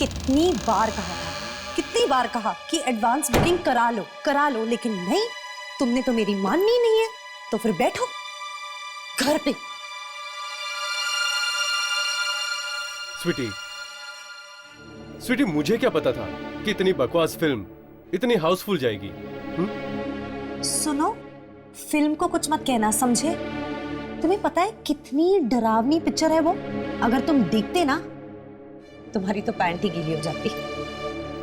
कितनी बार कहा था, कितनी बार कहा कि एडवांस बुकिंग करा लो, लेकिन नहीं, तुमने तो मेरी माननी नहीं है। तो फिर बैठो घर पे। स्वीटी, मुझे क्या पता था कि इतनी बकवास फिल्म इतनी हाउसफुल जाएगी। सुनो, फिल्म को कुछ मत कहना, समझे? तुम्हें पता है कितनी डरावनी पिक्चर है वो? अगर तुम देखते ना, तुम्हारी तो पैंट ही गीली हो जाती।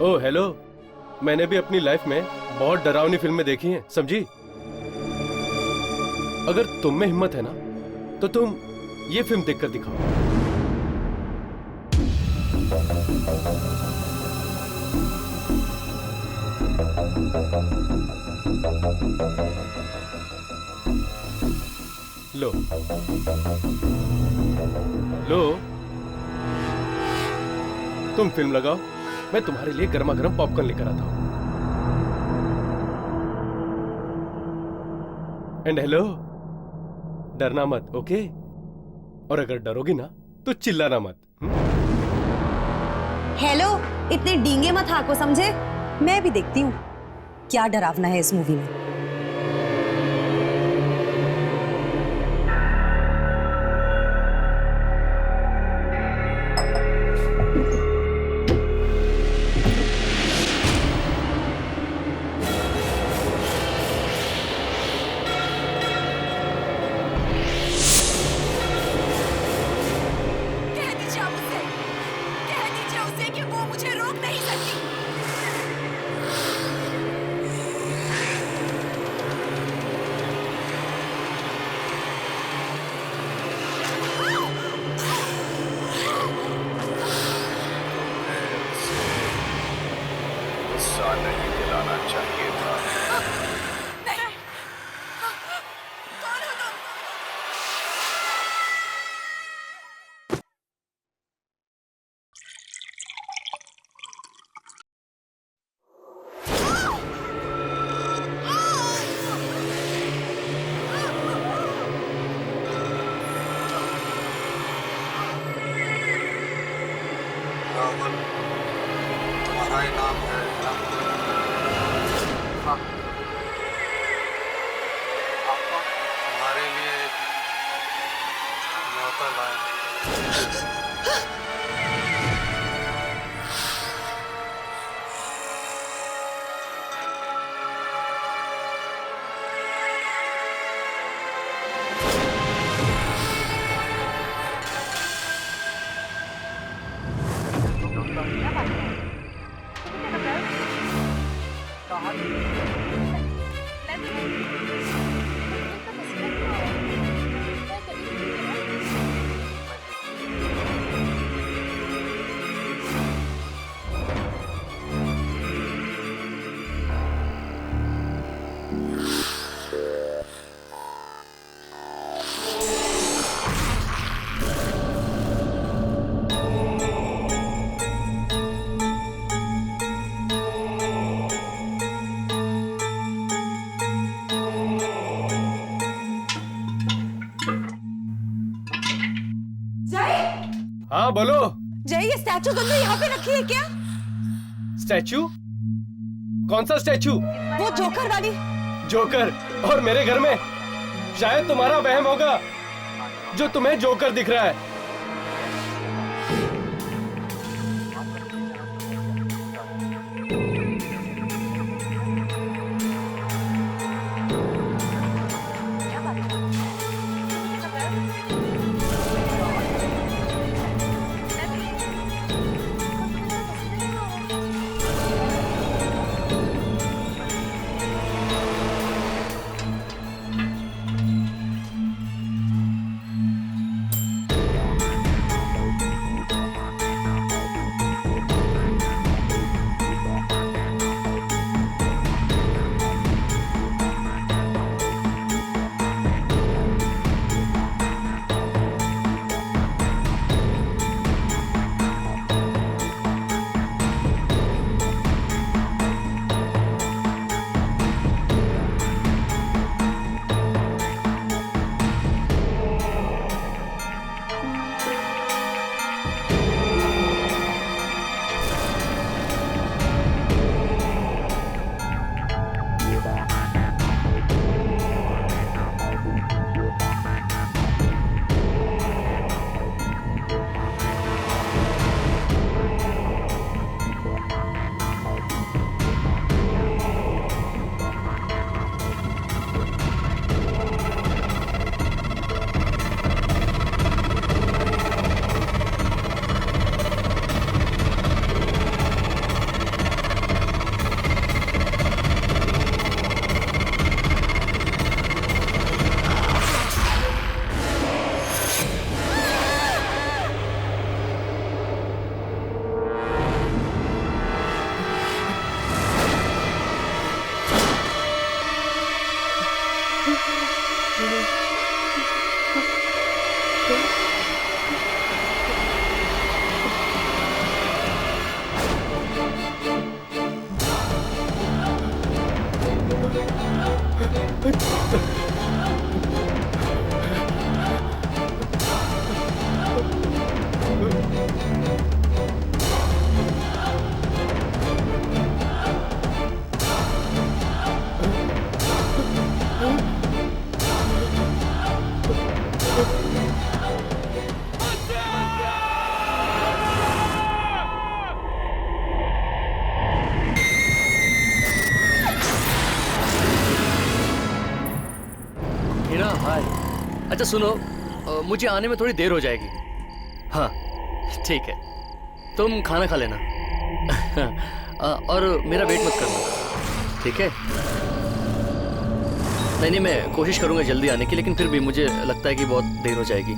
ओह हेलो, मैंने भी अपनी लाइफ में बहुत डरावनी फिल्में देखी हैं, समझी? अगर तुम में हिम्मत है ना, तो तुम ये फिल्म देखकर दिखाओ। लो लो, तुम फिल्म लगाओ, मैं तुम्हारे लिए गर्मा गर्म पॉपकॉर्न लेकर आता हूं। एंड हेलो, डरना मत, ओके? और अगर डरोगी ना तो चिल्लाना मत। हेलो, इतने डींगे मत हाको, समझे? मैं भी देखती हूँ क्या डरावना है इस मूवी में। नहीं दिलाना चाहिए था। नहीं। कौन हो तुम? राहुल, तुम्हारा ही नाम है ना? हाँ। तुम्हारे लिए एक न्योता लाया। हाँ बोलो। जय, ये स्टैचू तुमने यहाँ पे रखी है क्या? स्टैचू? कौन सा स्टैचू? वो जोकर वाली। जोकर? और मेरे घर में? शायद तुम्हारा वहम होगा जो तुम्हें जोकर दिख रहा है। अच्छा सुनो, मुझे आने में थोड़ी देर हो जाएगी। हाँ ठीक है, तुम खाना खा लेना। और मेरा वेट मत करना, ठीक है? नहीं, मैं कोशिश करूंगा जल्दी आने की, लेकिन फिर भी मुझे लगता है कि बहुत देर हो जाएगी।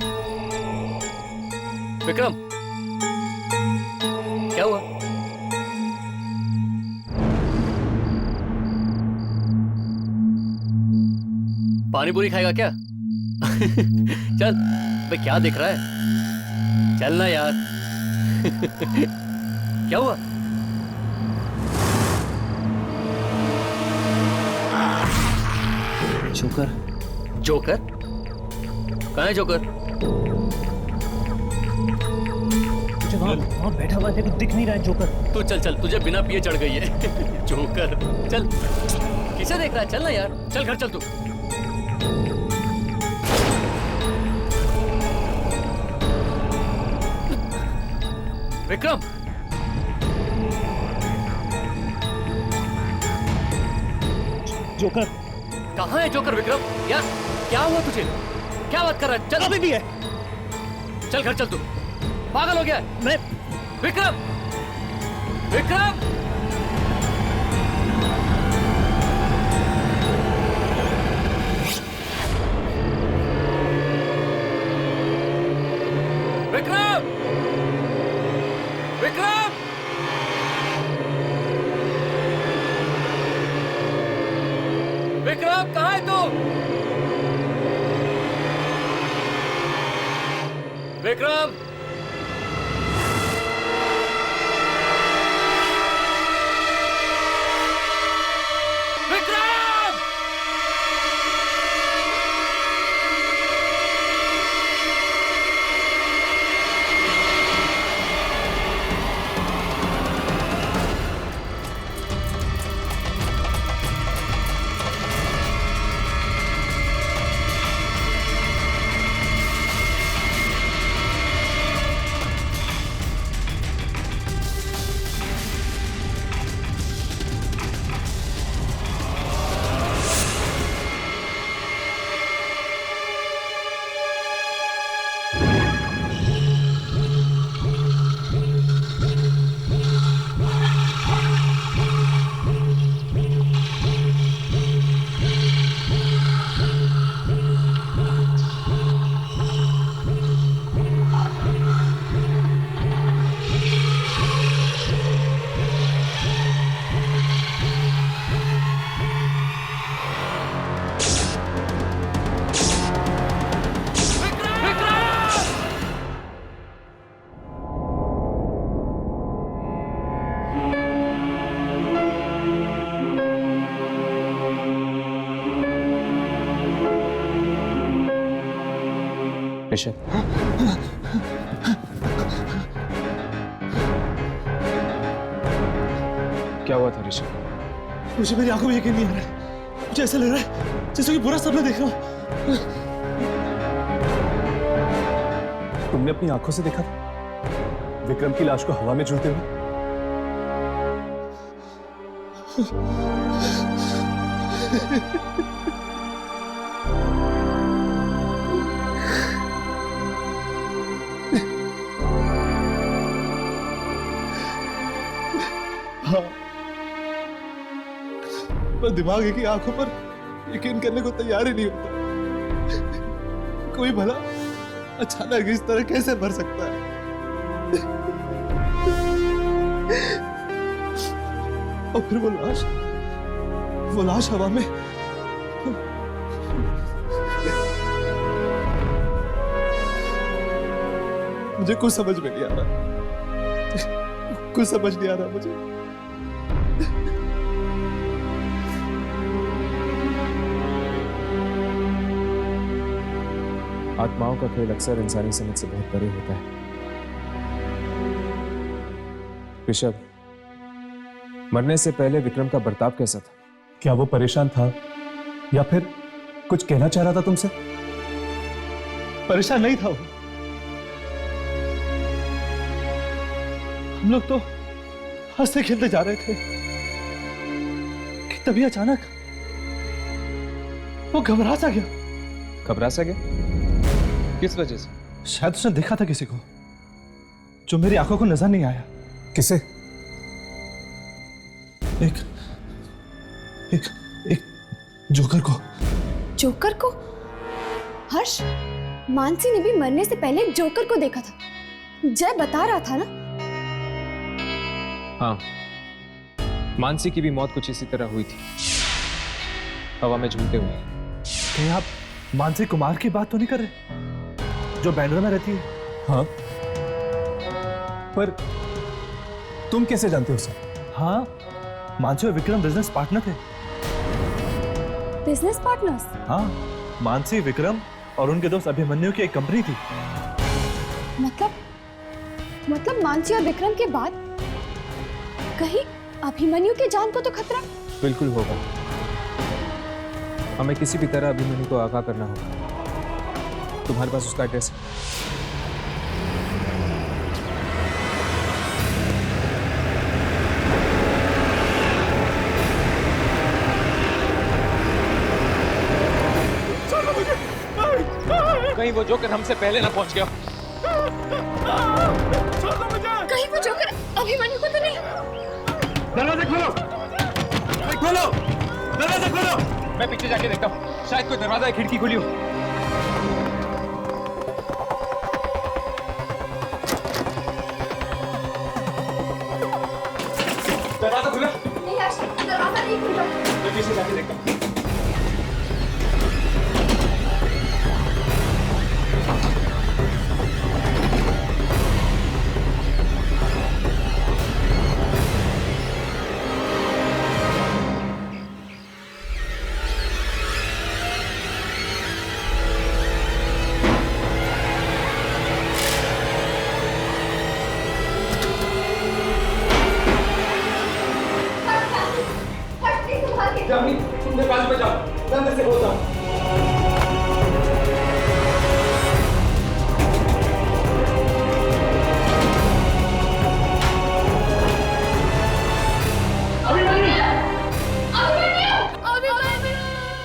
विक्रम, क्या हुआ? पानी पूरी खाएगा क्या? चल, भाई क्या देख रहा है? चल ना यार। क्या हुआ? जोकर। जोकर? कहाँ है जोकर? मुझे वहाँ बैठा हुआ है, दिख नहीं रहा है जोकर। तू चल, तुझे बिना पिए चढ़ गई है। जोकर, चल। किसे देख रहा है? चल ना यार, चल घर चल तू। विक्रम, जोकर कहाँ है जोकर? विक्रम यार, क्या हुआ तुझे? क्या बात कर रहा है? चल। अभी भी है। चल घर चल तू, पागल हो गया है? मैं विक्रम, विक्रम, विक्रम, विक्रम, विक्रम कहाँ है तू? विक्रम, विक्रम, ऋषभ, क्या हुआ था ऋषभ? मुझे मेरी आंखों में यकीन नहीं आ रहा है। मुझे ऐसा लग रहा है जैसे कि बुरा सपना देख रहा हूं। तुमने अपनी आंखों से देखा था विक्रम की लाश को हवा में झूलते हुए? हाँ, पर दिमाग की आंखों पर यकीन करने को तैयार ही नहीं होता। कोई भला अचानक इस तरह कैसे मर सकता है? और फिर वो लाश हवा में। मुझे कुछ समझ में नहीं आ रहा, कुछ समझ नहीं आ रहा मुझे। आत्माओं का खेल अक्सर इंसानी समझ से बहुत परे होता है। ऋषभ, मरने से पहले विक्रम का बर्ताव कैसा था? क्या वो परेशान था या फिर कुछ कहना चाह रहा था तुमसे? परेशान नहीं था वो। हम लोग तो हंसते खेलते जा रहे थे कि तभी अचानक वो घबरा सा गया। घबरा सा गया? किस वजह से? शायद उसने देखा था किसी को जो मेरी आंखों को नजर नहीं आया। किसे? एक एक एक जोकर को। जोकर को? हर्ष, मानसी ने भी मरने से पहले जोकर को देखा था। जय बता रहा था ना। हाँ, मानसी की भी मौत कुछ इसी तरह हुई थी, हवा में झूलते हुए। कहीं आप मानसी कुमार की बात तो नहीं कर रहे जो बैंड्रा में रहती है? हाँ, पर तुम कैसे जानते हो उसे? हाँ, मानसी और विक्रम बिजनेस पार्टनर थे। Business partners? हाँ, मानसी, विक्रम और उनके दोस्त अभिमन्यु की एक कंपनी थी। मतलब मानसी और विक्रम के बाद कहीं अभिमन्यु के जान को तो खतरा? बिल्कुल होगा। हमें किसी भी तरह अभिमन्यु को आगाह करना होगा। तुम्हारे पास उसका एड्रेस है? कहीं वो जोकर हमसे पहले ना पहुंच गया। कहीं वो जोकर अभिमन्यु को तो नहीं? दरवाजा खोलो! खोलो! दरवाजा खोलो! मैं पीछे जाके देखता हूँ, शायद कोई दरवाजा या खिड़की खुली हो। दरवाजा खुला? नहीं हर्ष, दरवाजा नहीं खुल रहा। मैं पीछे जाके देखता हूँ। तुमने पास में जाओ, मैं अंदर से बोलता हूँ।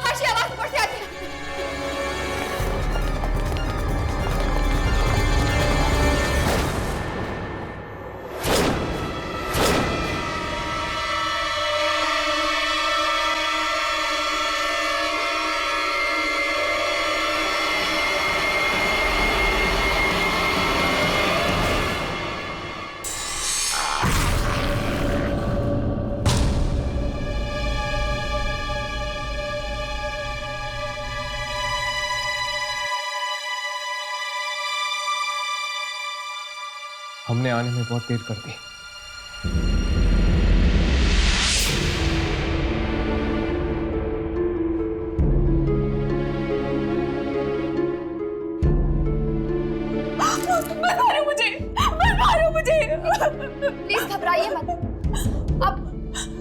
हर्ष, ये आवाज ऊपर से आती है। हमने आने में बहुत देर कर दी। मुझे प्लीज घबराइए मत।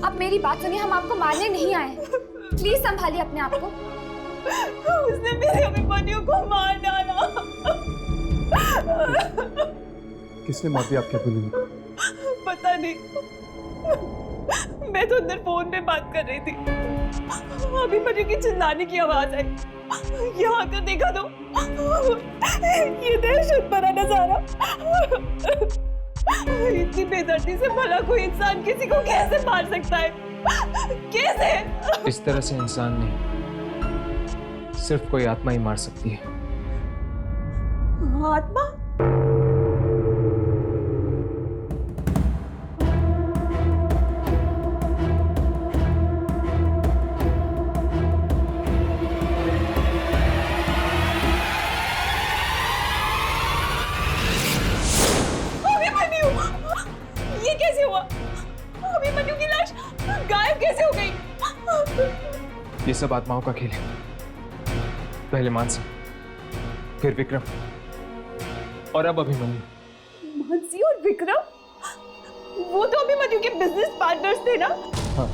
अब मेरी बात सुनिए, हम आपको मारने नहीं आए। प्लीज संभालिए अपने आप को। उसने मेरे अभिमन्यु को मार डाला। किसने मार दिया आपके अभिमन्यु को? पता नहीं, मैं तो अंदर फोन पे बात कर रही थी। अभिमन्यु की चिल्लाने की आवाज आई। यहाँ आकर देखा तो ये दहशत भरा नजारा। इतनी बेदर्दी से भला कोई इंसान किसी को कैसे मार सकता है? कैसे? इस तरह से इंसान नहीं, सिर्फ कोई आत्मा ही मार सकती है। आत्मा? ये कैसे हुआ? अभिमन्यु की लाश गायब कैसे हो गई? ये सब आत्माओं का खेल है। पहले मानसी, फिर विक्रम और अब अभिमन्यु। मानसी और विक्रम? वो तो अभिमन्यु के बिजनेस पार्टनर्स थे ना? हाँ,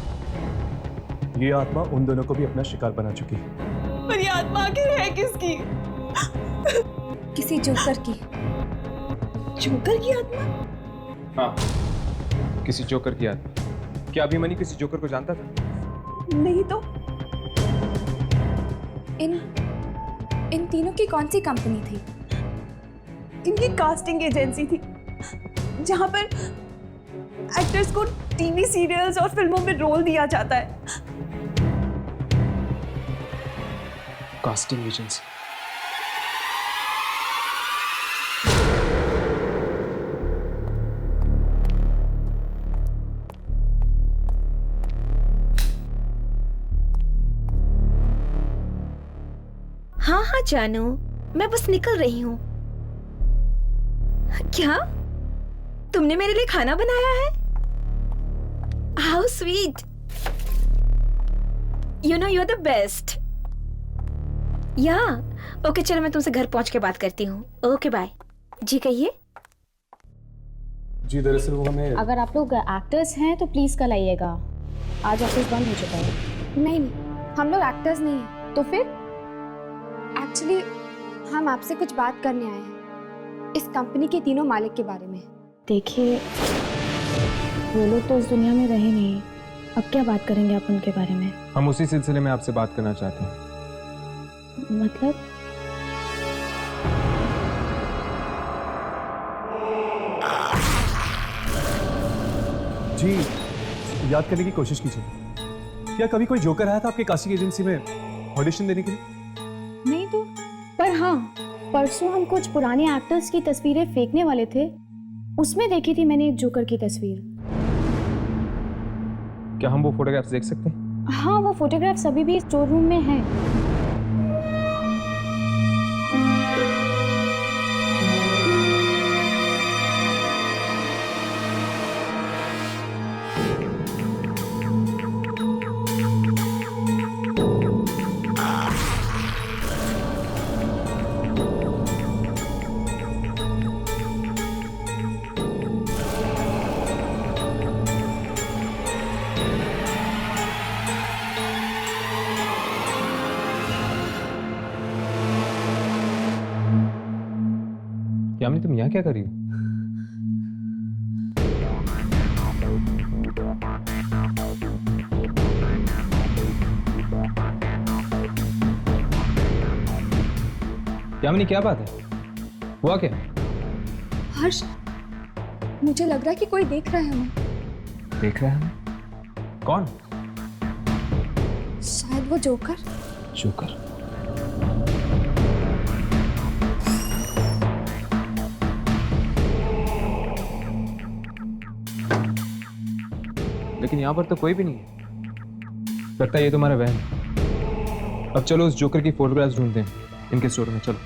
ये आत्मा उन दोनों को भी अपना शिकार बना चुकी है। पर ये आत्मा आखिर है किसकी? किसी जोकर की। जोकर की आत्मा? हाँ, किसी जोकर की आत्मा। क्या अभिमन्यु किसी जोकर को जानता था? नहीं तो। इन तीनों की कौन सी कंपनी थी? इनकी कास्टिंग एजेंसी थी जहां पर एक्टर्स को टीवी सीरियल्स और फिल्मों में रोल दिया जाता है। Casting agency. हाँ हाँ जानू, मैं बस निकल रही हूँ। क्या तुमने मेरे लिए खाना बनाया है? How sweet. You know you are the best. या ओके, चलो मैं तुमसे घर पहुंच के बात करती हूँ। Okay bye. जी कहिए। जी दरअसल वो हमें अगर आप लोग एक्टर्स हैं तो प्लीज कल आइएगा, आज ऑफिस बंद हो चुका है। नहीं नहीं, हम लोग एक्टर्स नहीं हैं। तो फिर? एक्चुअली हम आपसे कुछ बात करने आए हैं इस कंपनी के तीनों मालिक के बारे में। देखिए, वो लोग तो इस दुनिया में रहे नहीं, अब क्या बात करेंगे आप उनके बारे में? हम उसी सिलसिले में आपसे बात करना चाहते हैं। मतलब? जी याद करने की कोशिश कीजिए, क्या कभी कोई जोकर आया था आपके कास्टिंग एजेंसी में ऑडिशन देने के लिए? नहीं तो, पर हाँ, परसों हम कुछ पुराने एक्टर्स की तस्वीरें फेंकने वाले थे, उसमें देखी थी मैंने एक जोकर की तस्वीर। क्या हम वो फोटोग्राफ्स देख सकते हैं? हाँ, वो फोटोग्राफ्स अभी भी स्टोर रूम में हैं। यामिनी, तुम यहाँ क्या कर रही हो? यामिनी, क्या बात है? हुआ क्या? हर्ष, मुझे लग रहा है कि कोई देख रहा है हमें। देख रहा है हमें? कौन? शायद वो जोकर। जोकर? लेकिन यहाँ पर तो कोई भी नहीं है। लगता है ये तुम्हारा वहम है। अब चलो उस जोकर की फोटोग्राफ्स ढूंढते हैं इनके स्टोर में। चलो।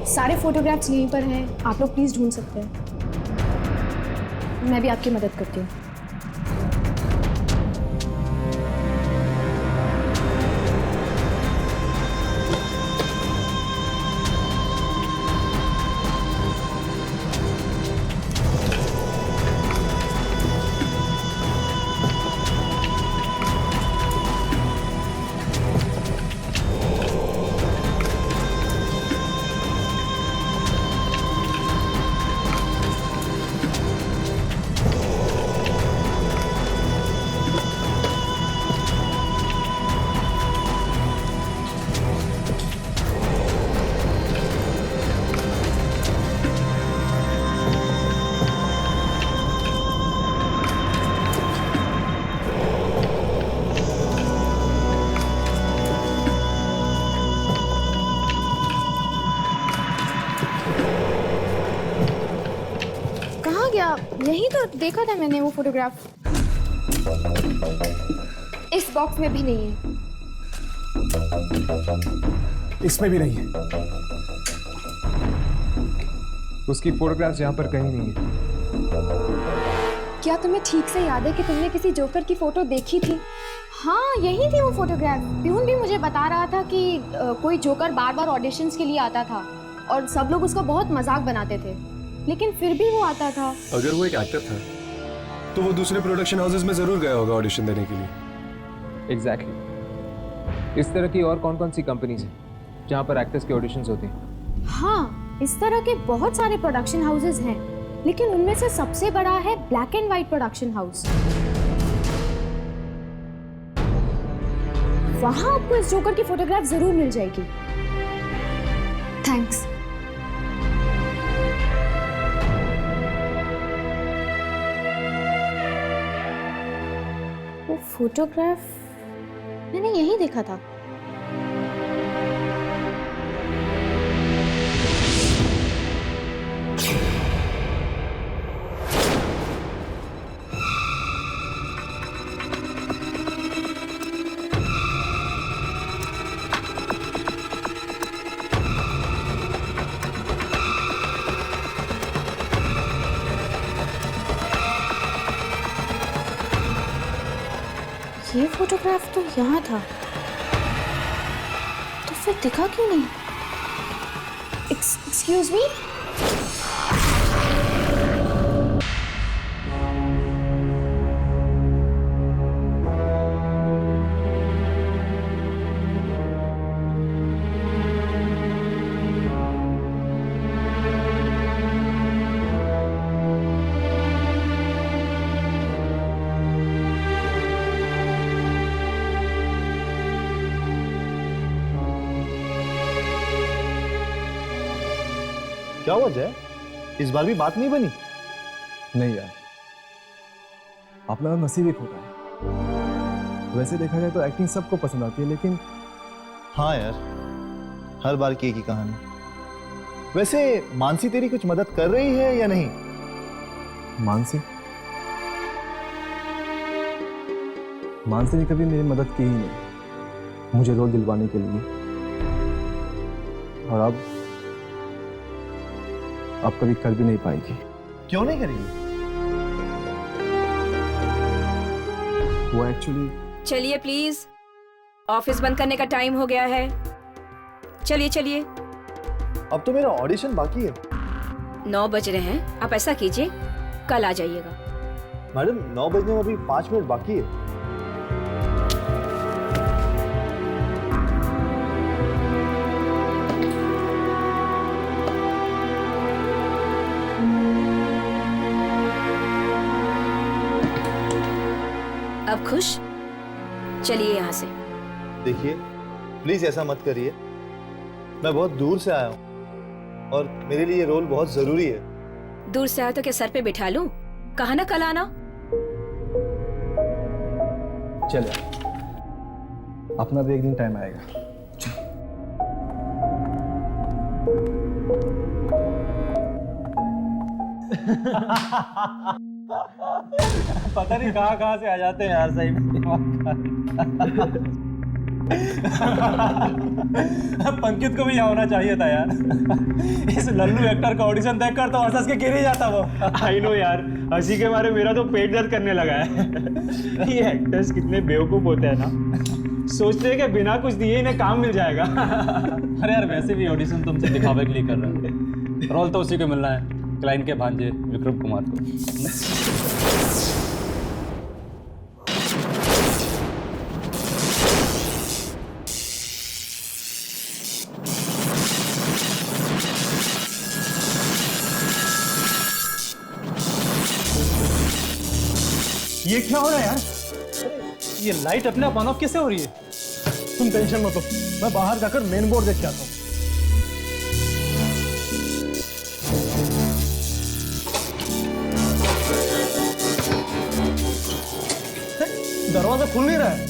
सारे फोटोग्राफ्स यहीं पर हैं, आप लोग प्लीज ढूंढ सकते हैं। मैं भी आपकी मदद करती हूँ। यही तो देखा था मैंने वो फोटोग्राफ। इस बॉक्स में भी नहीं है। इसमें भी नहीं है। उसकी फोटोग्राफ्स यहाँ पर कहीं नहीं है। क्या तुम्हें ठीक से याद है कि तुमने किसी जोकर की फोटो देखी थी? हाँ, यही थी वो फोटोग्राफ। प्यून भी मुझे बता रहा था कि कोई जोकर बार बार ऑडिशंस के लिए आता था और सब लोग उसका बहुत मजाक बनाते थे, लेकिन फिर भी वो आता था। अगर वो एक एक्टर था तो वो दूसरे प्रोडक्शन हाउसेस में जरूर गया होगा ऑडिशन देने के लिए। एग्जैक्टली। इस तरह की और कौन कौन सी कंपनीज हैं जहाँ पर एक्टर्स के ऑडिशंस होती हैं? हाँ, इस तरह के बहुत सारे प्रोडक्शन हाउसेस हैं, लेकिन उनमें से सबसे बड़ा है black and white production house. वहां आपको इस जोकर की फोटोग्राफ जरूर मिल जाएगी। थैंक्स। वो फोटोग्राफ मैंने यहीं देखा था। ये फोटोग्राफ तो यहाँ था, तो फिर दिखा क्यों नहीं? Excuse me? क्या हुआ जय? इस बार भी बात नहीं बनी? नहीं यार, अपना नसीब एक होता है। वैसे देखा जाए तो एक्टिंग सबको पसंद आती है, लेकिन हाँ यार, हर बार की एक ही कहानी। वैसे मानसी तेरी कुछ मदद कर रही है या नहीं? मानसी ने कभी मेरी मदद की ही नहीं मुझे रोल दिलवाने के लिए, और अब कभी कर भी नहीं पाएगी। क्यों नहीं करेगी? वो एक्चुअली। चलिए प्लीज, ऑफिस बंद करने का टाइम हो गया है। चलिए चलिए। अब तो मेरा ऑडिशन बाकी है। 9 बज रहे हैं, आप ऐसा कीजिए कल आ जाइएगा। मैडम 9 बजने में अभी 5 मिनट बाकी है। अब खुश? चलिए यहाँ से। देखिए प्लीज ऐसा मत करिए, मैं बहुत दूर से आया हूँ और मेरे लिए ये रोल बहुत जरूरी है। दूर से आया तो क्या सर पे बिठा लूं? कहा ना कल आना। चले, अपना भी एक दिन टाइम आएगा। पता नहीं कहाँ से आ जाते हैं यार, सही में। पंकित को भी यहाँ होना चाहिए था यार। इस लल्लू एक्टर का ऑडिशन देखकर तो हंस के गिर ही जाता वो। आई नो यार, हंसी के मारे मेरा तो पेट दर्द करने लगा है। ये एक्टर्स कितने बेवकूफ होते हैं ना, सोचते हैं कि बिना कुछ दिए इन्हें काम मिल जाएगा। अरे यार, वैसे भी ऑडिशन तुमसे दिखावे के लिए कर रहे हैं, रोल तो उसी को मिलना है, क्लाइंट के भांजे विक्रम कुमार को। ये क्या हो रहा है यार? ये लाइट अपने आप ऑन ऑफ कैसे हो रही है? तुम टेंशन मत लो, मैं बाहर जाकर मेन बोर्ड देख के आता हूँ। दरवाजा खुल नहीं रहा है,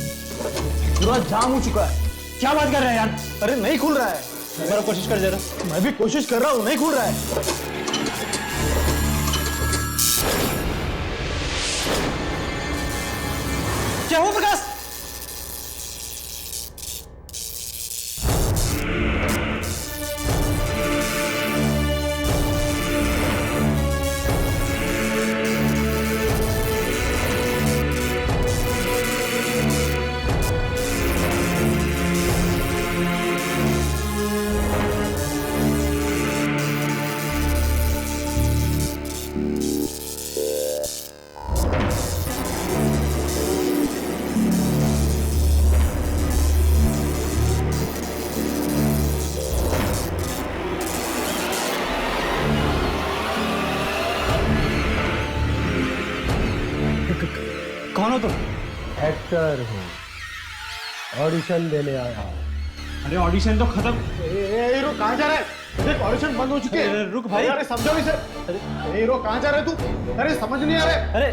दरवाजा जाम हो चुका है। क्या बात कर रहे हैं यार? अरे नहीं खुल रहा है। मेरा कोशिश कर जरा। मैं भी कोशिश कर रहा हूँ, नहीं खुल रहा है। क्या हुआ प्रकाश? हो तुम? एक्टर हूँ, ऑडिशन देने आया हूँ। अरे ऑडिशन तो खत्म। हीरो कहाँ जा रहा है? देख ऑडिशन बंद हो चुके हैं। रुक भाई। अरे समझो इसे। अरे हीरो कहाँ जा रहा है तू? अरे समझ नहीं आ रहा। अरे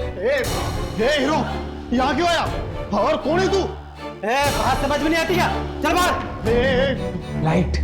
ये हीरो यहाँ क्यों आया? और कौन है तू? बात समझ में नहीं आती क्या? चल बाहर। लाइट।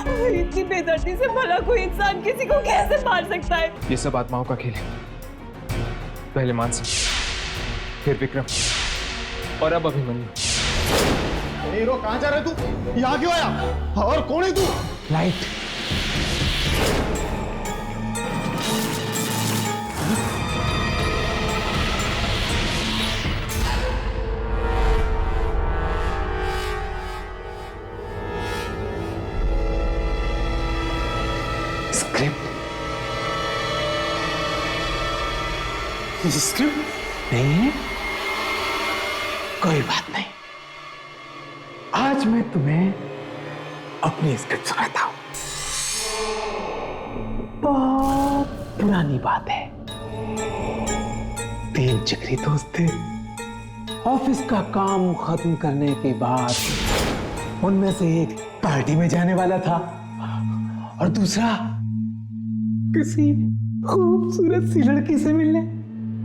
ये इतनी बेदर्दी से भला कोई इंसान किसी को कैसे मार सकता है? ये सब आत्माओं का खेल है। पहले मानसी, फिर विक्रम और अब अभिमन्यु। हीरो कहाँ जा रहा है तू? यहाँ क्यों आया? और कौन है तू? लाइट। स्क्रिप्ट नहीं है? कोई बात नहीं, आज मैं तुम्हें अपनी स्क्रिप्ट सुनाता हूं। बहुत पुरानी बात है। 3 जिगरी दोस्त थे। ऑफिस का काम खत्म करने के बाद उनमें से एक पार्टी में जाने वाला था और दूसरा किसी खूबसूरत सी लड़की से मिलने,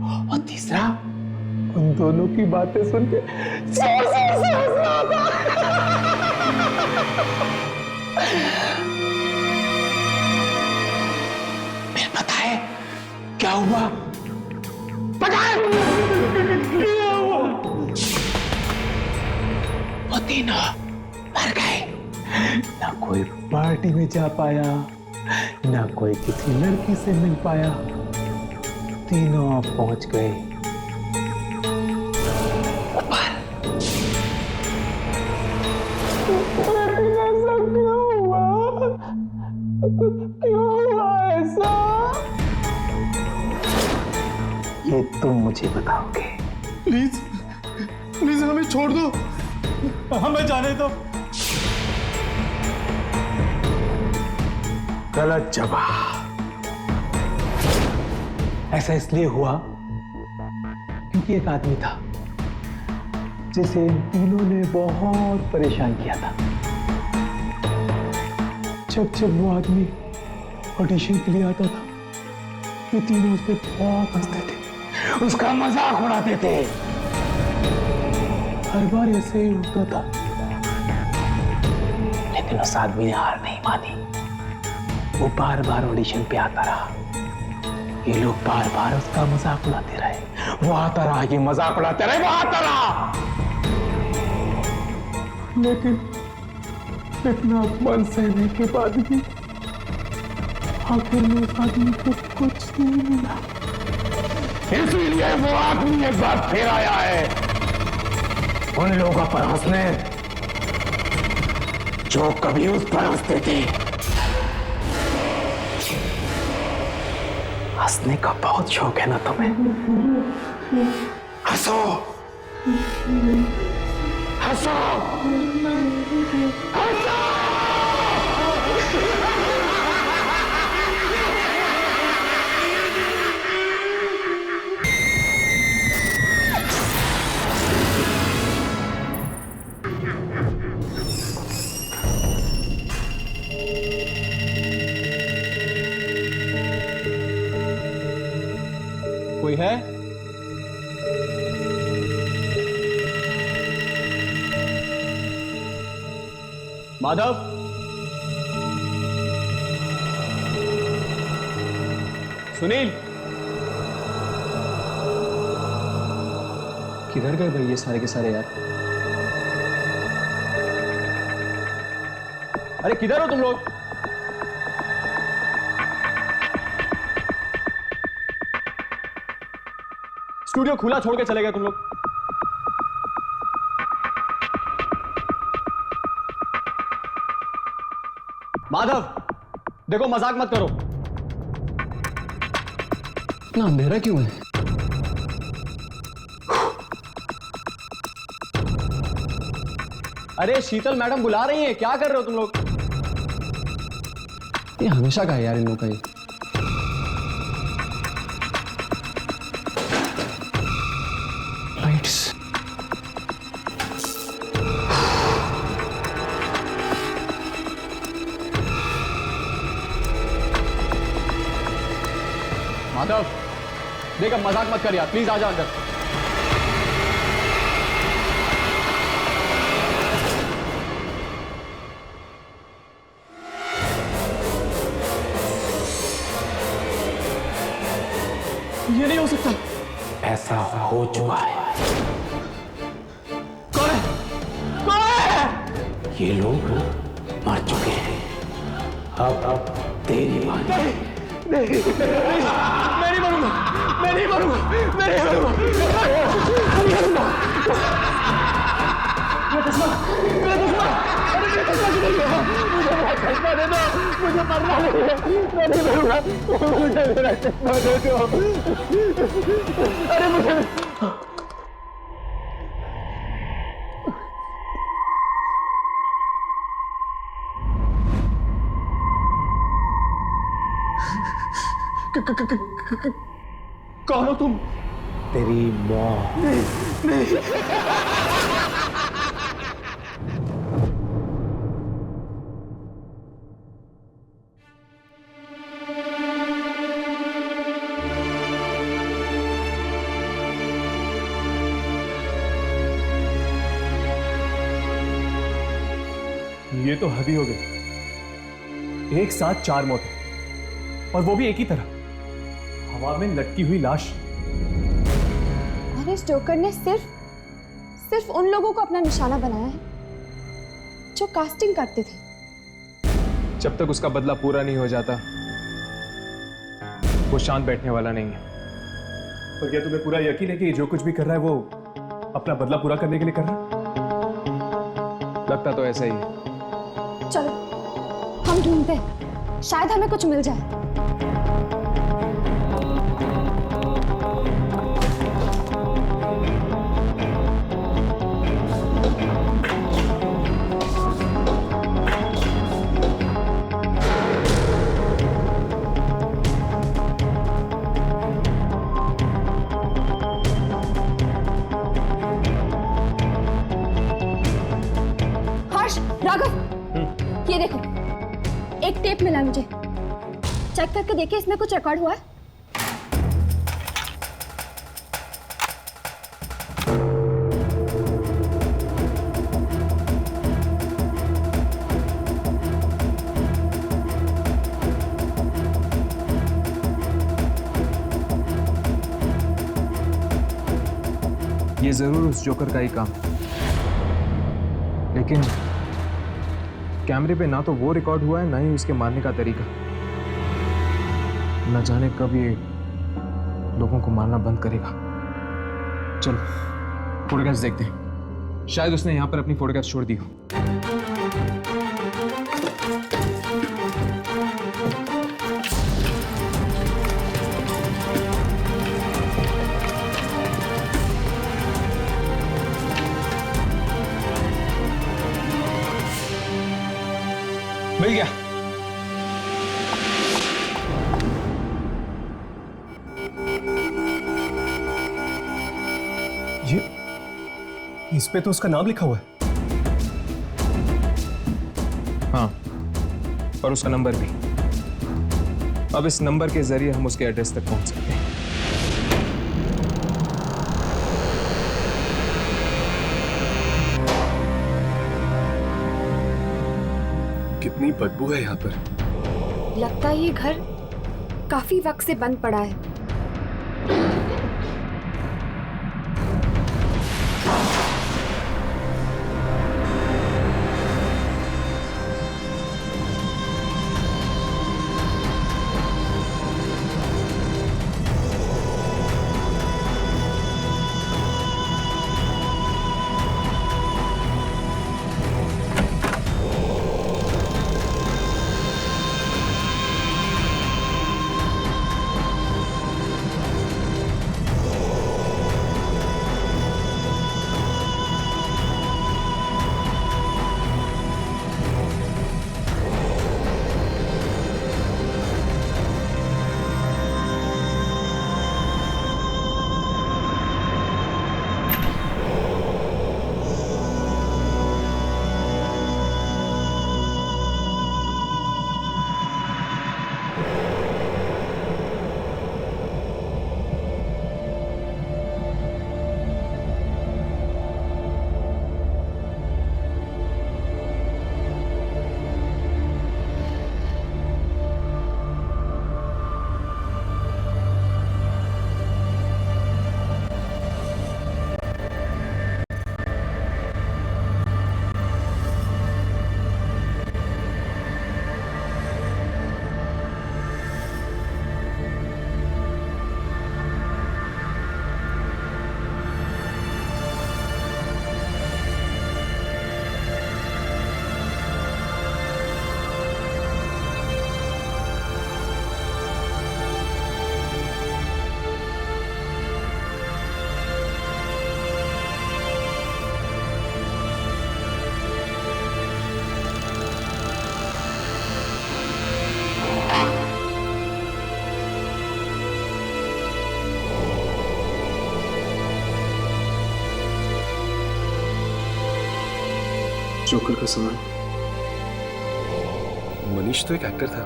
और तीसरा उन दोनों की बातें सुन के जोर जोर से हंस रहा था। फिर पता है क्या हुआ? पता है क्या हुआ? वो तीनों मर गए। ना कोई पार्टी में जा पाया, ना कोई किसी लड़की से मिल पाया। तीनों पहुंच गए ऊपर। ऐसा क्यों हुआ? क्यों हुआ ऐसा? ये तुम मुझे बताओगे। प्लीज प्लीज हमें छोड़ दो, हमें जाने दो। गलत जवाब। ऐसा इसलिए हुआ क्योंकि एक आदमी था जिसे इन तीनों ने बहुत परेशान किया था। जब वो आदमी ऑडिशन के लिए आता था, ये तीनों उस पर बहुत हंसते थे, उसका मजाक उड़ाते थे। हर बार ऐसे ही होता था, लेकिन उस आदमी ने हार नहीं मानी। वो बार बार ऑडिशन पे आता रहा। ये लोग बार बार उसका मजाक उड़ाते रहे। वो आता रहा, ये मजाक उड़ाते रहे, वो आता रहा। लेकिन इतना अपमान सहने के बाद भी आखिर में उस आदमी को कुछ नहीं मिला। इसलिए वो आदमी एक बार फिर आया है उन लोगों पर हंसने जो कभी उस पर हंसते थे। हंसने का बहुत शौक है ना तुम्हें? हंसो, हंसो, हंसो। कोई कोई है? माधव, सुनील, किधर गए भाई ये सारे के सारे यार? अरे किधर हो तुम लोग? स्टूडियो खुला छोड़ के चले गए तुम लोग। माधव, देखो मजाक मत करो। इतना अंधेरा क्यों है? अरे शीतल मैडम बुला रही हैं, क्या कर रहे हो तुम लोग? ये हमेशा का है यार इन लोगों का ये। लाइट्स। माधव, देख अब मजाक मत कर यार, प्लीज आ जा अंदर। ये नहीं हो सकता। ऐसा हो चुका है। कौन है? कौन है? ये लोग मर चुके हैं। अब तेरी बारी। मैं नहीं मरूंगा, मैं नहीं मरूंगा, मैं नहीं मरूंगा, मैं नहीं मरूंगा। मेरा चश्मा, मेरा चश्मा, अरे मेरा चश्मा किधर गया? मुझे मेरा चश्मा दे दो, मुझे मरना नहीं है, मैं नहीं मरूंगा, मुझे मेरा चश्मा दे दो। अरे मुझे कौन हो तुम? तेरी मौत। नहीं। ये तो हद ही हो गई। एक साथ 4 मौतें, और वो भी एक ही तरह, हवा में लटकी हुई लाश। और इस जोकर ने सिर्फ उन लोगों को अपना निशाना बनाया है जो कास्टिंग करते थे। जब तक उसका बदला पूरा नहीं हो जाता वो शांत बैठने वाला नहीं है। और क्या तुम्हें पूरा यकीन है कि जो कुछ भी कर रहा है वो अपना बदला पूरा करने के लिए कर रहा है? लगता तो ऐसा ही है। चलो हम ढूंढते हैं, शायद हमें कुछ मिल जाए। राघव, ये देखो, एक टेप मिला मुझे। चेक करके देखिए इसमें कुछ रिकॉर्ड हुआ है। ये जरूर उस जोकर का ही काम, लेकिन कैमरे पे ना तो वो रिकॉर्ड हुआ है ना ही उसके मारने का तरीका। न जाने कब ये लोगों को मारना बंद करेगा। चलो फोटोग्राफ्स देखते हैं, शायद उसने यहां पर अपनी फोटोग्राफ्स छोड़ दी हो। मिल गया। ये इस पे तो उसका नाम लिखा हुआ है। हाँ, और उसका नंबर भी। अब इस नंबर के जरिए हम उसके एड्रेस तक पहुंच सकते हैं। कितनी बदबू है यहाँ पर। लगता है ये घर काफी वक्त से बंद पड़ा है। जोकर का सामान। मनीष तो एक एक्टर था,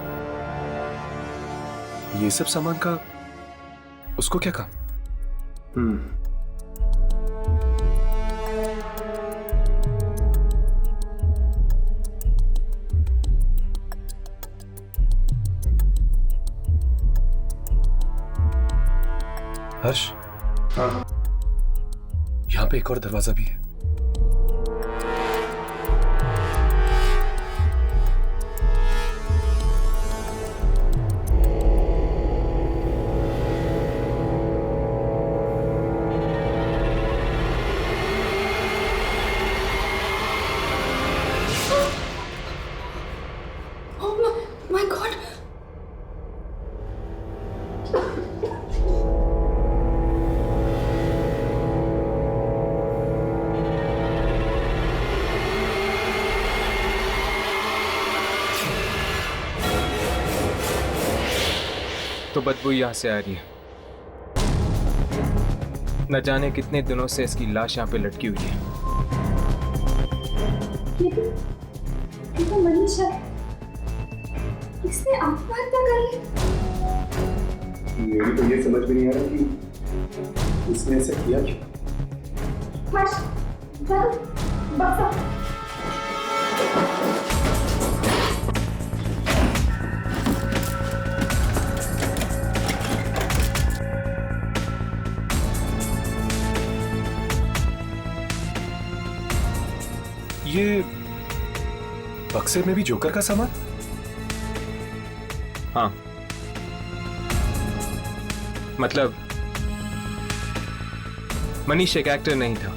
ये सब सामान का उसको क्या काम? हर्ष, हाँ, यहाँ पे एक और दरवाजा भी है। तो बदबू यहां से आ रही है। न जाने कितने दिनों से इसकी लाश यहाँ पे लटकी हुई है। ये तो मनीष है। इसने आत्महत्या कर ली। मेरी तो ये समझ में नहीं आ रहा कि इसने ऐसा किया क्यों। हर्ष, चल, बक्सा। ये बक्से में भी जोकर का सामान? हाँ, मतलब मनीष एक एक्टर नहीं था,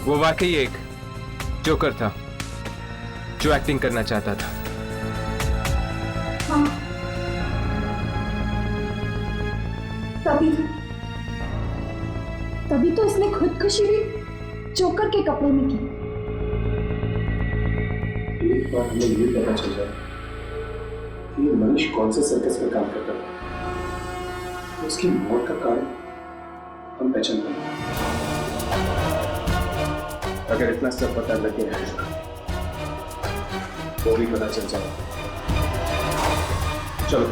वो वाकई एक जोकर था जो एक्टिंग करना चाहता था। हाँ, तभी तो इसने खुदकुशी भी जोकर के कपड़े में की। एक बार हमें ये पता चल जाए कि मनीष कौन से सर्कस में काम करता था, उसकी मौत का कारण हम पहचान पाएंगे। अगर इतना सब पता लगे तो भी पता चल जाए। चलो।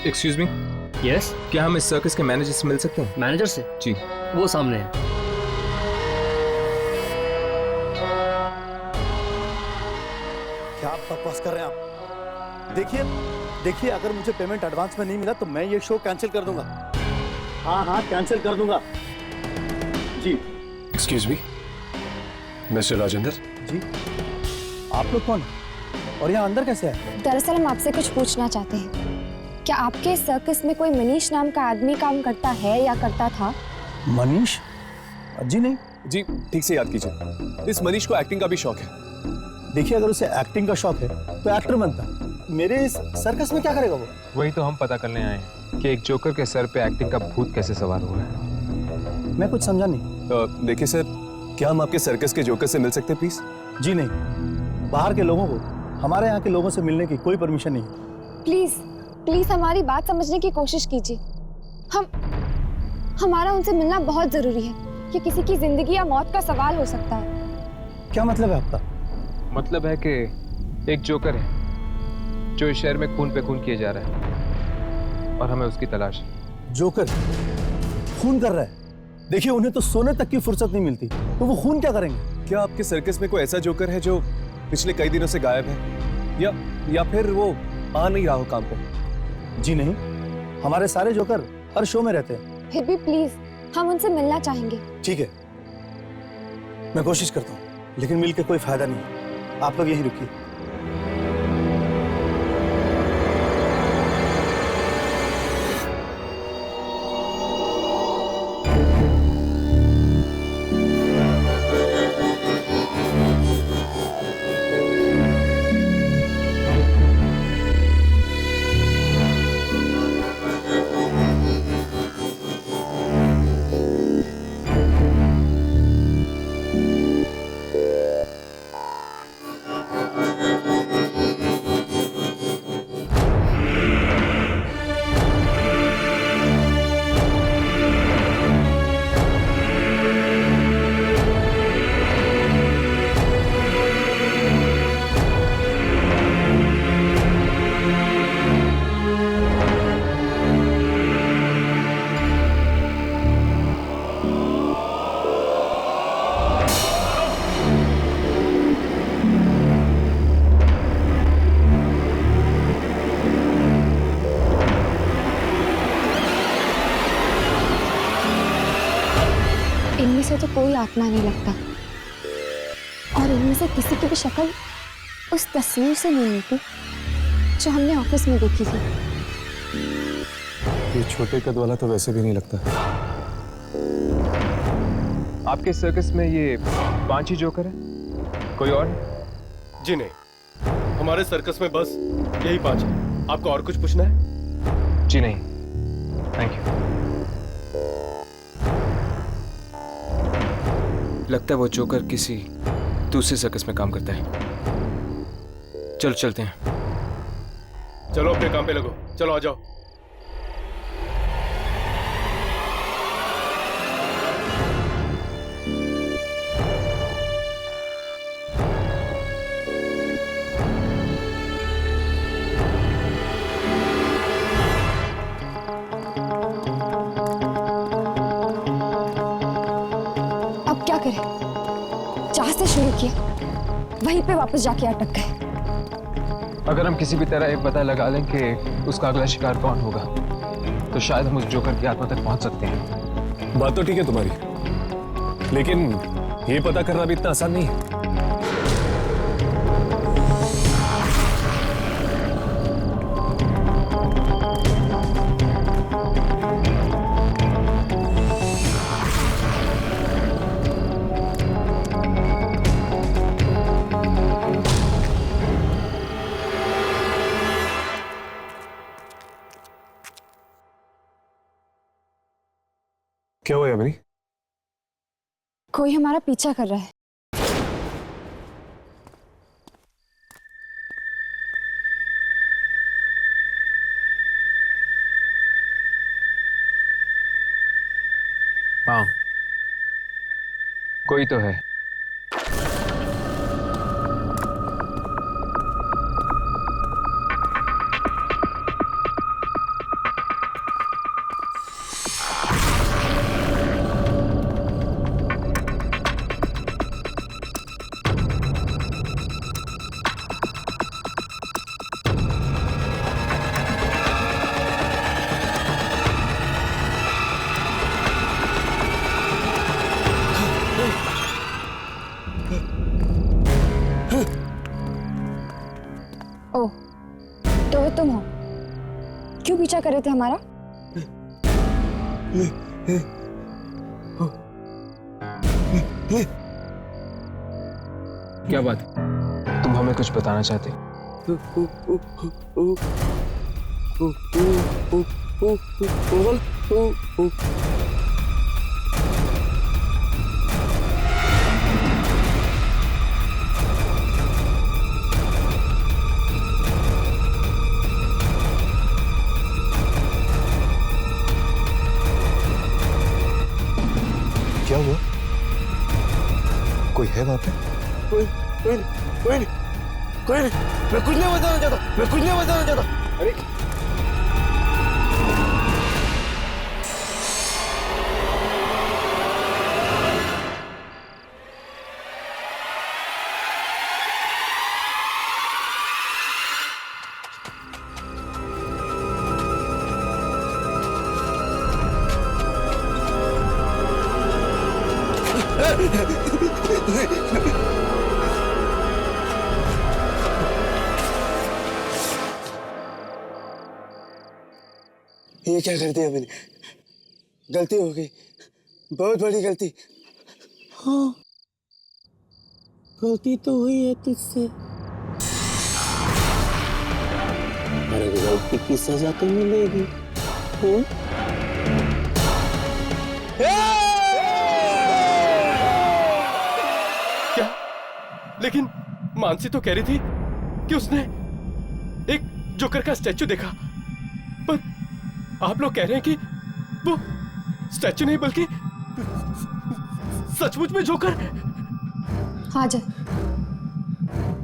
एक्सक्यूज मी, यस, क्या हम इस सर्कस के मैनेजर से मिल सकते हैं? मैनेजर से? जी। वो सामने है। क्या आप बकवास कर रहे हैं आप? देखिए अगर मुझे पेमेंट एडवांस में नहीं मिला तो मैं ये शो कैंसिल कर दूंगा। हाँ कैंसिल कर दूंगा जी। Excuse me, mister Rajendra. जी, आप लोग कौन और यहाँ अंदर कैसे है? दरअसल हम आपसे कुछ पूछना चाहते हैं। क्या आपके सर्कस में कोई मनीष नाम का आदमी काम करता है या करता था? मनीष? जी नहीं। जी ठीक से याद कीजिए, इस मनीष को एक्टिंग का भी शौक है। देखिए अगर उसे एक्टिंग का शौक है तो एक्टर बनता, मेरे इस सर्कस में क्या करेगा वो? वही तो हम पता करने आए हैं कि एक जोकर के सर पे एक्टिंग का भूत कैसे सवार हुआ है। मैं कुछ समझा नहीं। देखिए सर, क्या हम आपके सर्कस के जोकर से मिल सकते हैं प्लीज? जी नहीं, बाहर के लोगों को हमारे यहाँ के लोगों से मिलने की कोई परमिशन नहीं। प्लीज हमारी बात समझने की कोशिश कीजिए। हमारा उनसे मिलना बहुत जरूरी है। ये किसी की जिंदगी या मौत का सवाल हो सकता है। क्या मतलब है आपका? मतलब है कि एक जोकर है जो इस शहर में खून पे खून किए जा रहा है और हमें उसकी तलाश है। जोकर खून कर रहा है? देखिए उन्हें तो सोने तक की फुर्सत नहीं मिलती, तो वो खून क्या करेंगे? क्या आपके सर्कस में कोई ऐसा जोकर है जो पिछले कई दिनों से गायब है, या फिर वो आ नहीं रहा हो काम पे? जी नहीं, हमारे सारे जोकर हर शो में रहते हैं। फिर भी प्लीज हम उनसे मिलना चाहेंगे। ठीक है, मैं कोशिश करता हूँ, लेकिन मिलकर कोई फायदा नहीं। आप लोग यहीं रुकिए। इनमें से तो कोई आत्मा नहीं लगता, और इनमें से किसी की भी शक्ल उस तस्वीर से नहीं मिलती जो हमने ऑफिस में देखी थी। ये छोटे कद वाला तो वैसे भी नहीं लगता। आपके सर्कस में ये 5 ही जोकर है, कोई और? जी नहीं, हमारे सर्कस में बस यही 5 है। आपको और कुछ पूछना है? जी नहीं, थैंक यू। लगता है वो जोकर किसी दूसरे सर्कस में काम करता है। चलो चलते हैं। चलो अपने काम पे लगो, चलो आ जाओ। अब क्या करें? जहां से शुरू किया वहीं पे वापस जाके अटक गए। अगर हम किसी भी तरह ये पता लगा लें कि उसका अगला शिकार कौन होगा, तो शायद हम उस जोकर की आत्मा तक पहुंच सकते हैं। बात तो ठीक है तुम्हारी, लेकिन ये पता करना भी इतना आसान नहीं है। क्या हुआ यामिनी? कोई हमारा पीछा कर रहा है। हाँ, कोई तो है। तुम हो? क्यों पीछा कर रहे थे हमारा? क्या बात है? तुम हमें कुछ बताना चाहते हो? क्या हुआ? कोई है वहां पे? कोई नहीं, मैं कुछ नहीं बताना चाहता, अरे ये क्या कर दिया मैंने? गलती हो गई, बहुत बड़ी गलती। हाँ, गलती तो हुई है तुझसे, पर गलती की सजा तो मिलेगी। क्या? लेकिन मानसी तो कह रही थी कि उसने एक जोकर का स्टैचू देखा, पर आप लोग कह रहे हैं कि वो स्टैचू नहीं बल्कि सचमुच में जोकर। हाँ जय,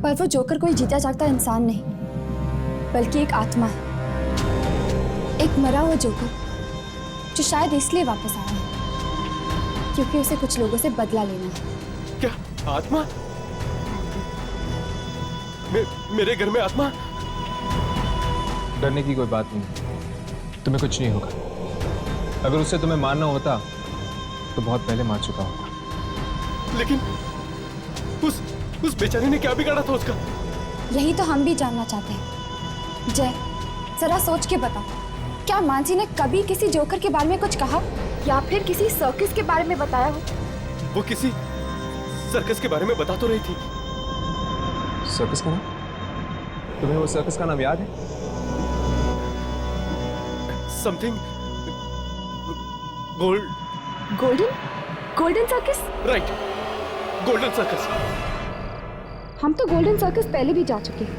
पर वो जोकर कोई जीता जागता इंसान नहीं, बल्कि एक आत्मा है, एक मरा हुआ जोकर जो शायद इसलिए वापस आया है क्योंकि उसे कुछ लोगों से बदला लेना है। क्या आत्मा? मेरे घर में आत्मा? डरने की कोई बात नहीं, तुम्हें कुछ नहीं होगा। अगर उससे तुम्हें मारना होता तो बहुत पहले मार चुका होता। लेकिन उस बेचारे ने क्या बिगाड़ा था उसका? यही तो हम भी जानना चाहते हैं। जय, जरा सोच के बता, क्या मानसी ने कभी किसी जोकर के बारे में कुछ कहा या फिर किसी सर्कस के बारे में बताया हो? वो किसी सर्कस के बारे में बता तो रही थी। सर्कस का नाम? तुम्हें वो सर्कस का नाम याद है? Something golden circus? Right, golden circus. हम तो गोल्डन सर्कस पहले भी जा चुके हैं,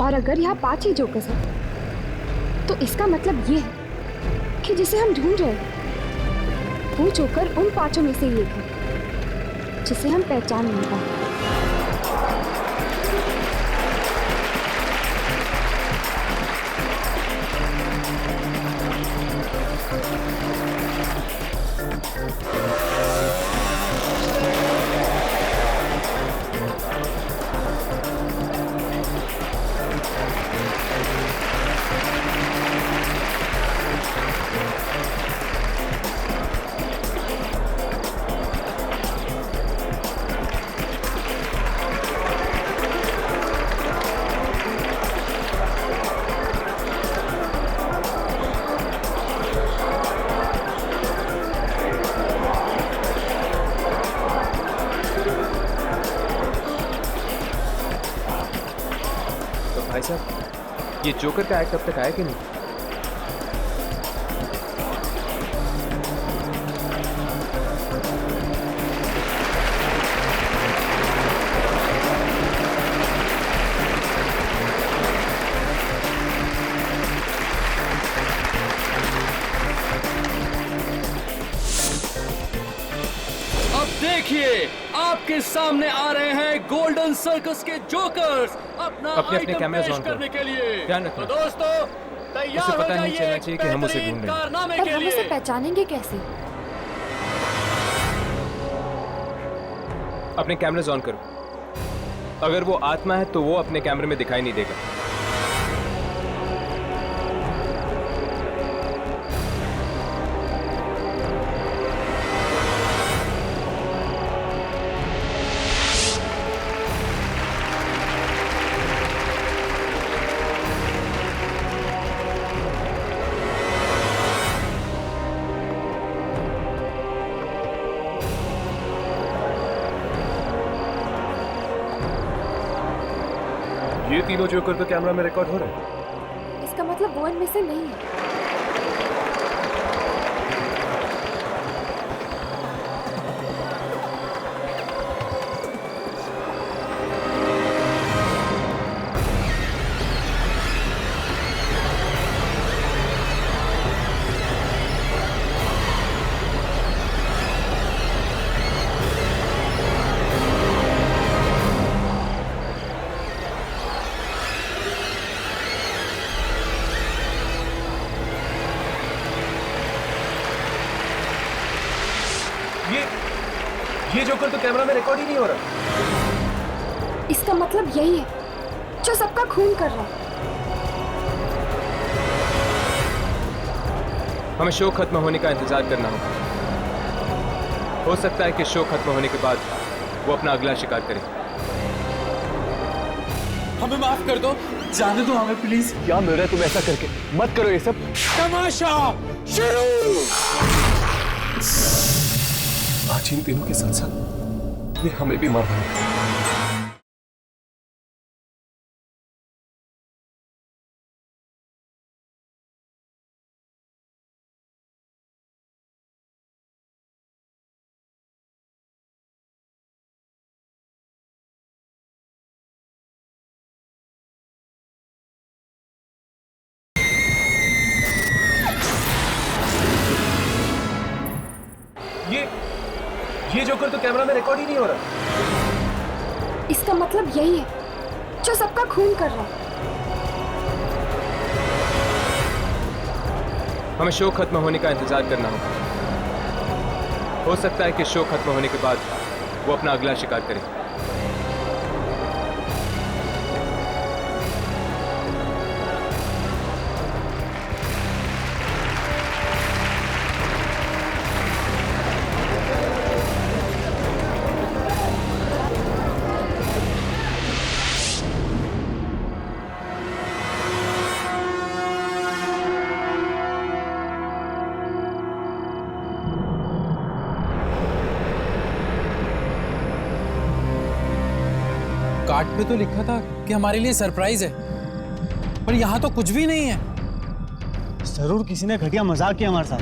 और अगर यहाँ 5 ही जोकर्स हैं तो इसका मतलब ये है कि जिसे हम ढूंढ रहे हैं वो जोकर उन 5 में से एक है जिसे हम पहचान नहीं पाए। भाई साहब, ये जोकर का एक्ट अब तक आया कि नहीं? अब देखिए, आपके सामने आ रहे हैं गोल्डन सर्कस के जोकर्स अपना अपने कैमरे ऑन करने के लिए। ध्यान रखना। तो दोस्तों, तैयार हो पता नहीं जाइए चलना चाहिए कि हम उसे ढूंढ रहे हैं। कारनामे पर के हम लिए। उसे पहचानेंगे कैसे? अपने कैमरे ऑन करो। अगर वो आत्मा है तो वो अपने कैमरे में दिखाई नहीं देगा। ये तीनों जोकर तो कैमरा में रिकॉर्ड हो रहे हैं। इसका मतलब वो इनमें से नहीं है। ये जोकर तो कैमरा में रिकॉर्ड ही नहीं हो रहा। इसका मतलब यही है जो सबका खून कर रहा है। हमें शो खत्म होने का इंतजार करना होगा। हो सकता है कि शो खत्म होने के बाद वो अपना अगला शिकार करे। हमें माफ कर दो, जाने दो हमें प्लीज। क्या मिल रहा है तुम ऐसा करके? मत करो ये सब। तमाशा शुरू। आज इन तीनों के साथ साथ ये हमें भी मार देंगे। ये जोकर तो कैमरा में रिकॉर्ड ही नहीं हो रहा। इसका मतलब यही है जो सबका खून कर रहा है। हमें शो खत्म होने का इंतजार करना होगा। हो सकता है कि शो खत्म होने के बाद वो अपना अगला शिकार करे। कार्ड पे तो लिखा था कि हमारे लिए सरप्राइज है, पर यहाँ तो कुछ भी नहीं है। जरूर किसी ने घटिया मजाक किया हमारे साथ।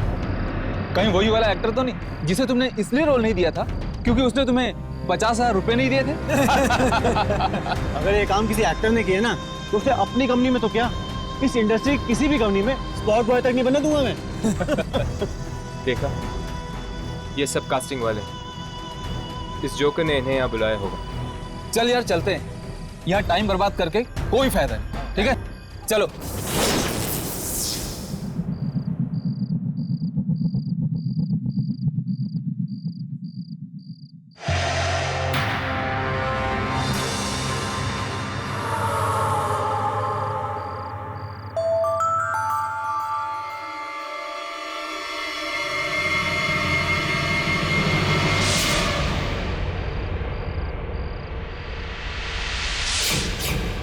कहीं वही वाला एक्टर तो नहीं जिसे तुमने इसलिए रोल नहीं दिया था क्योंकि उसने तुम्हें 50,000 रुपए नहीं दिए थे? अगर ये काम किसी एक्टर ने किया ना तो उसे अपनी कंपनी में तो क्या, इस इंडस्ट्री किसी भी कंपनी में स्पॉट बॉय तक नहीं बनने दूंगा मैं। देखा, ये सब कास्टिंग वाले हैं। इस जोकर ने इन्हें यहाँ बुलाया होगा। चल यार चलते हैं, यहाँ टाइम बर्बाद करके कोई फायदा नहीं। ठीक है चलो।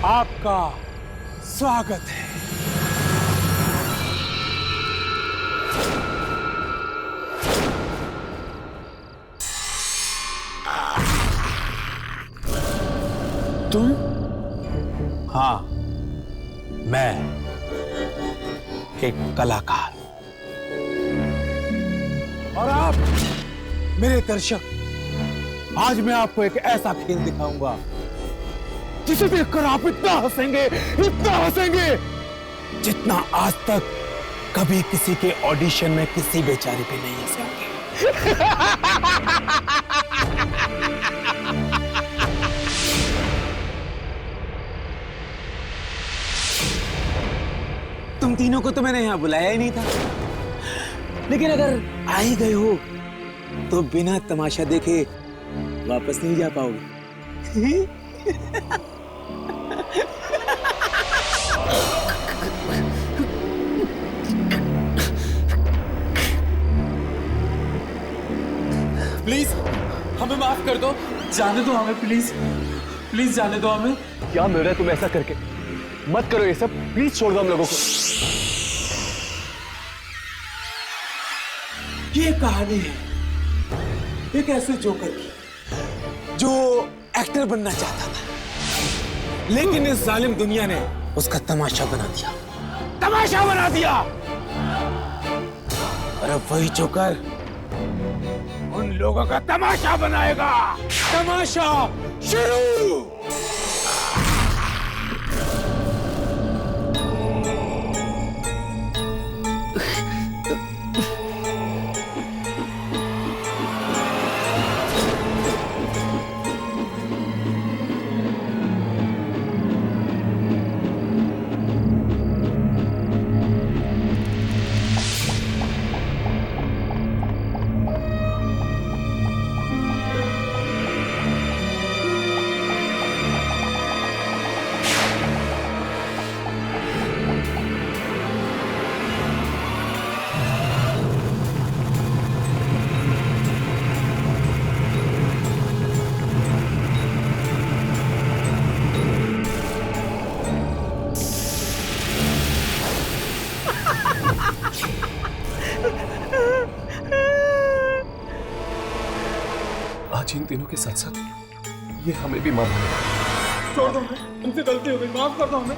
आपका स्वागत है। तुम? हाँ, मैं एक कलाकार। और आप मेरे दर्शक, आज मैं आपको एक ऐसा खेल दिखाऊंगा जिसे देखकर आप इतना हंसेंगे जितना आज तक कभी किसी के ऑडिशन में किसी बेचारे पे नहीं हंसे होंगे। तुम तीनों को तो मैंने यहां बुलाया ही नहीं था, लेकिन अगर आ ही गए हो तो बिना तमाशा देखे वापस नहीं जा पाओगे। प्लीज हमें माफ कर दो, जाने दो हमें, प्लीज जाने दो हमें। क्या मिल रहा है तुम ऐसा करके? मत करो ये सब, प्लीज छोड़ दो हम लोगों को। ये कहानी है एक ऐसे जोकर की जो एक्टर बनना चाहता था, लेकिन इस जालिम दुनिया ने उसका तमाशा बना दिया, तमाशा बना दिया। और अब वही जोकर उन लोगों का तमाशा बनाएगा। तमाशा शुरू। आज इन तीनों के साथ साथ ये हमें भी माफ करेगा। छोड़ दो हमें, हमसे गलती हो गई, माफ कर दो हमें।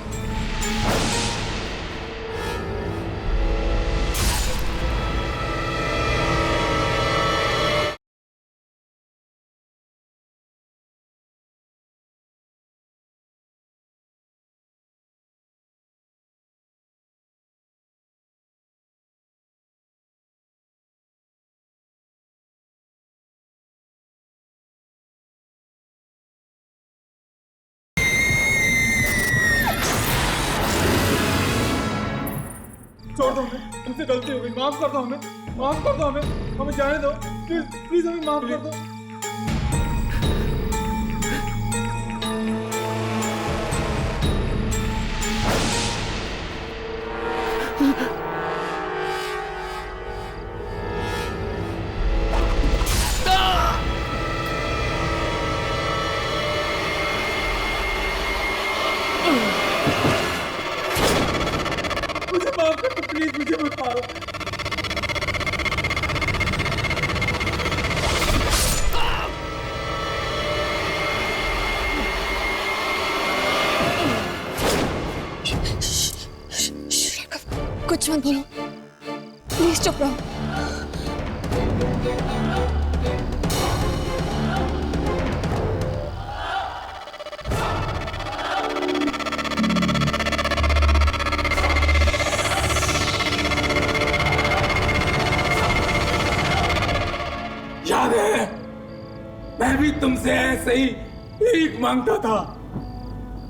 छोड़ दो हमें, हमसे गलती हो गई, माफ कर दो हमें, माफ कर दो हमें जाने दो, प्लीज प्लीज हमें माफ कर दो। मुझे माफ कर दो प्लीज, मुझे मत मारो। कुछ मत बोलो, प्लीज चुप रहो। याद है, मैं भी तुमसे ऐसे ही भीख मांगता था,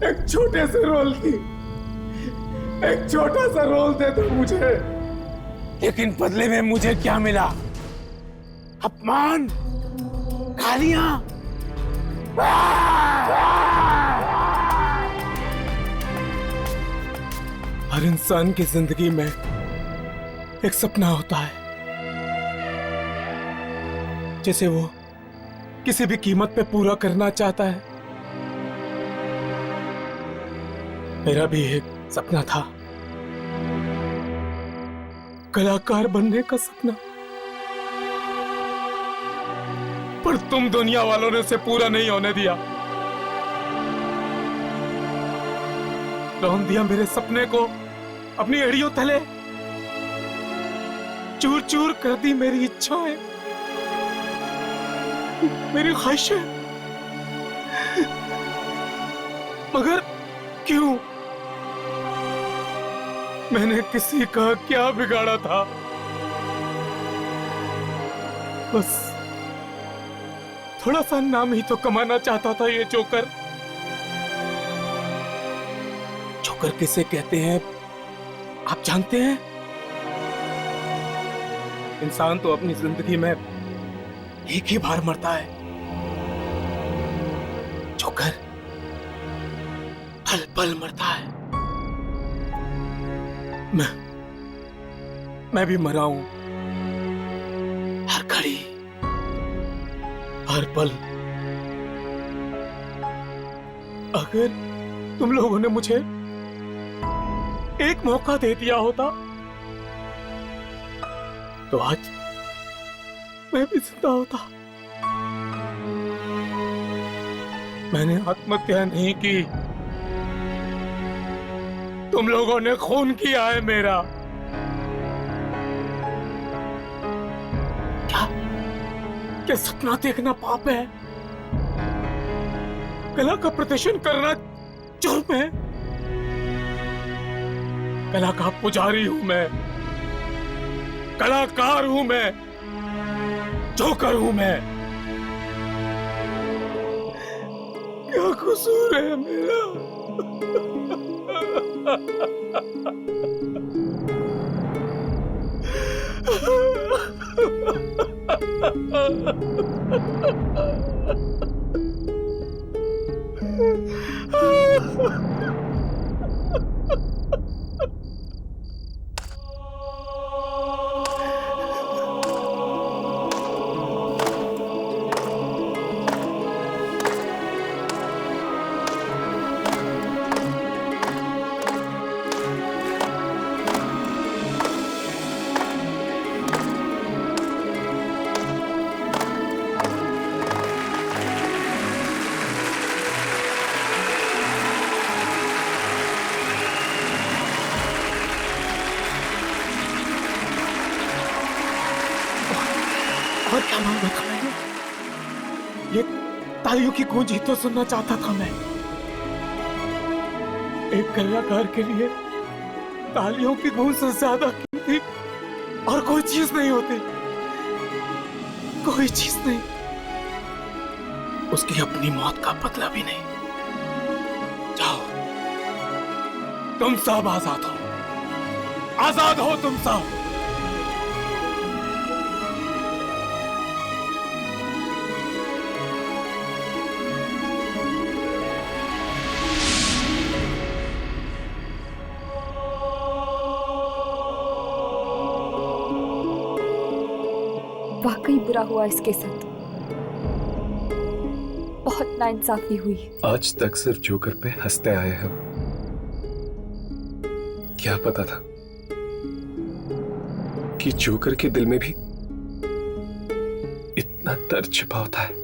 एक छोटे से रोल की, एक छोटा सा रोल दे दो मुझे, लेकिन बदले में मुझे क्या मिला? अपमान, गालियां। हर इंसान की जिंदगी में एक सपना होता है जिसे वो किसी भी कीमत पे पूरा करना चाहता है। मेरा भी एक सपना था, कलाकार बनने का सपना, पर तुम दुनिया वालों ने उसे पूरा नहीं होने दिया। रौंद दिया मेरे सपने को अपनी एड़ियों तले, चूर चूर कर दी मेरी इच्छाएं, मेरी ख्वाहिशें। मगर क्यों? मैंने किसी का क्या बिगाड़ा था? बस थोड़ा सा नाम ही तो कमाना चाहता था ये जोकर। जोकर किसे कहते हैं आप जानते हैं? इंसान तो अपनी जिंदगी में एक ही बार मरता है, जोकर पल पल मरता है। मैं भी मरा हूं, हर घड़ी, हर पल। अगर तुम लोगों ने मुझे एक मौका दे दिया होता तो आज मैं भी जिंदा होता। मैंने आत्महत्या नहीं की, तुम लोगों ने खून किया है मेरा। क्या सपना देखना पाप है? कला का प्रदर्शन करना जुर्म है? कला का पुजारी हूं मैं, कलाकार हूं मैं, जोकर हूं मैं। क्या कसूर है मेरा? और क्या मांगा था मैंने? ये तालियों की गूंज ही तो सुनना चाहता था मैं। एक कलाकार के लिए तालियों की गूंज से ज्यादा कीमती और कोई चीज नहीं होती, कोई चीज नहीं। उसकी अपनी मौत का बदला भी नहीं। जाओ, तुम सब आजाद हो, आजाद हो तुम सब। वाकई बुरा हुआ इसके साथ, बहुत नाइंसाफी हुई। आज तक सिर्फ जोकर पे हंसते आए हम, क्या पता था कि जोकर के दिल में भी इतना दर्द छिपा होता है।